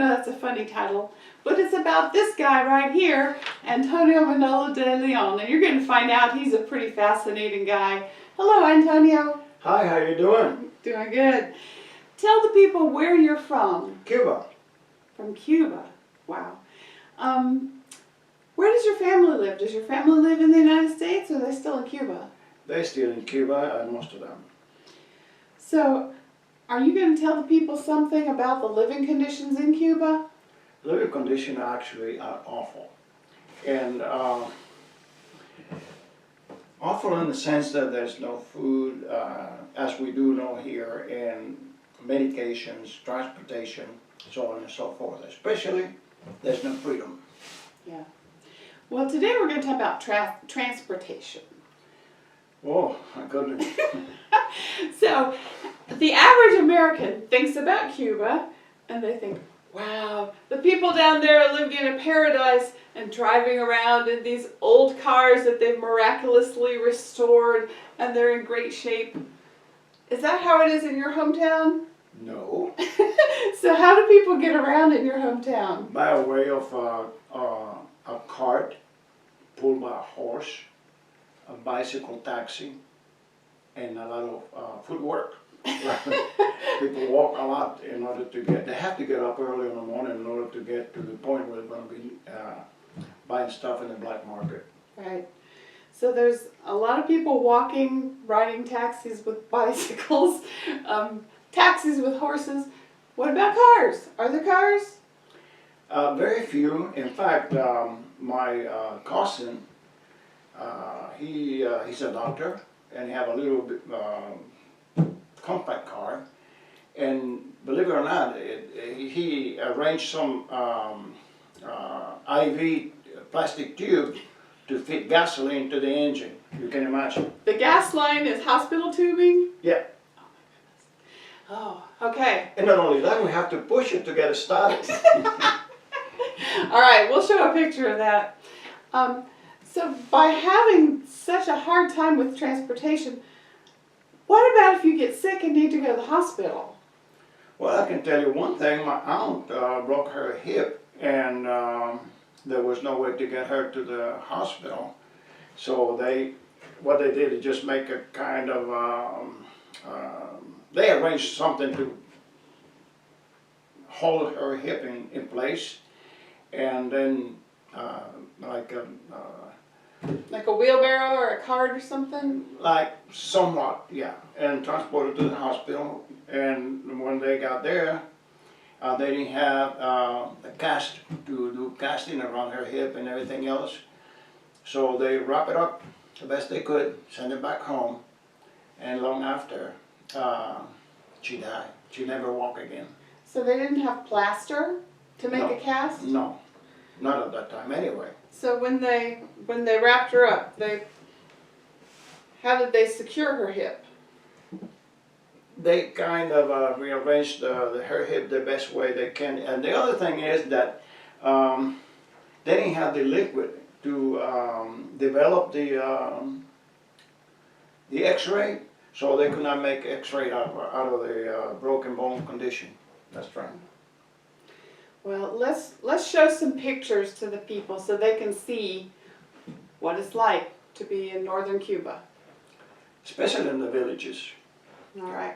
know that's a funny title, but it's about this guy right here, Antonio Manolo de Leon, and you're going to find out he's a pretty fascinating guy. Hello, Antonio. Hi, how you doing? Doing good. Tell the people where you're from. Cuba. From Cuba. Wow. Where does your family live? Does your family live in the United States, or are they still in Cuba? They're still in Cuba, most of them. So, are you going to tell the people something about the living conditions in Cuba? Living conditions actually are awful. And awful in the sense that there's no food, as we do know here, and medications, transportation, so on and so forth. Especially, there's no freedom. Yeah. Well, today we're going to talk about transportation. Oh, my goodness. So, the average American thinks about Cuba, and they think, wow, the people down there are living in a paradise and driving around in these old cars that they've miraculously restored, and they're in great shape. Is that how it is in your hometown? No. So how do people get around in your hometown? By way of a cart pulled by a horse, a bicycle taxi, and a lot of footwork. People walk a lot in order to get, they have to get up early in the morning in order to get to the point where they're going to be buying stuff in the black market. Right. So there's a lot of people walking, riding taxis with bicycles, taxis with horses. What about cars? Are there cars? Very few. In fact, my cousin, he's a doctor, and he have a little bit, compact car, and believe it or not, he arranged some IV plastic tube to fit gasoline to the engine. You can imagine. The gas line is hospital tubing? Yeah. Oh, okay. And not only that, we have to push it to get it started. All right, we'll show a picture of that. So by having such a hard time with transportation, what about if you get sick and need to go to the hospital? Well, I can tell you one thing. My aunt broke her hip, and there was no way to get her to the hospital. So what they did is just make a kind of, they arranged something to hold her hip in place, and then like a wheelbarrow or a cart or something? like somewhat, yeah, and transported to the hospital. And when they got there, they didn't have the cast to do casting around her hip and everything else. So they wrap it up the best they could, send it back home, and long after, she died. She never walked again. So they didn't have plaster to make a cast? No, not at that time anyway. So when they wrapped her up, how did they secure her hip? They kind of rearranged her hip the best way they can. And the other thing is that they didn't have the liquid to develop the X-ray, so they could not make X-ray out of the broken bone condition. That's right. Well, let's show some pictures to the people so they can see what it's like to be in northern Cuba. Especially in the villages. All right.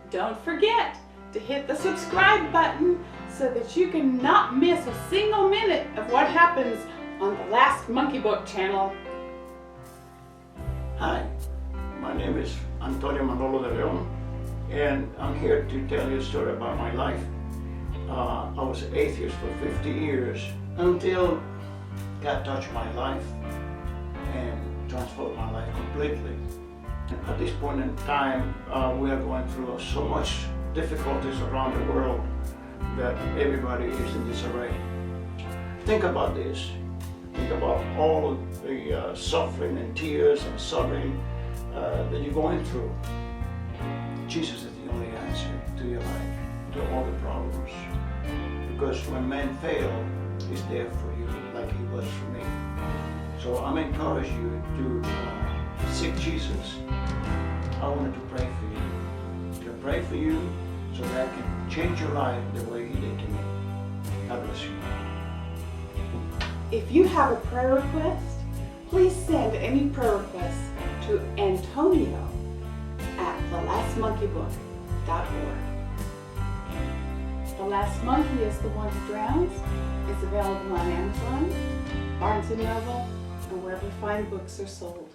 Don't forget to hit the subscribe button so that you can not miss a single minute of what happens on the Last Monkey Book channel. Hi, my name is Antonio Manolo de Leon, and I'm here to tell you a story about my life. I was an atheist for 50 years until God touched my life and transformed my life completely. At this point in time, we are going through so much difficulties around the world that everybody is in disarray. Think about this. Think about all of the suffering and tears and suffering that you're going through. Jesus is the only answer to your life, to all the problems. Because when man fails, he's there for you like he was for me. So I'm encouraging you to seek Jesus. I wanted to pray for you. To pray for you so that I can change your life the way he did to me. God bless you. If you have a prayer request, please send any prayer requests to Antonio at thelastmonkeybook.org. The Last Monkey is the One Who Drowns. It's available on Amazon, Barnes & Noble, and wherever fine books are sold.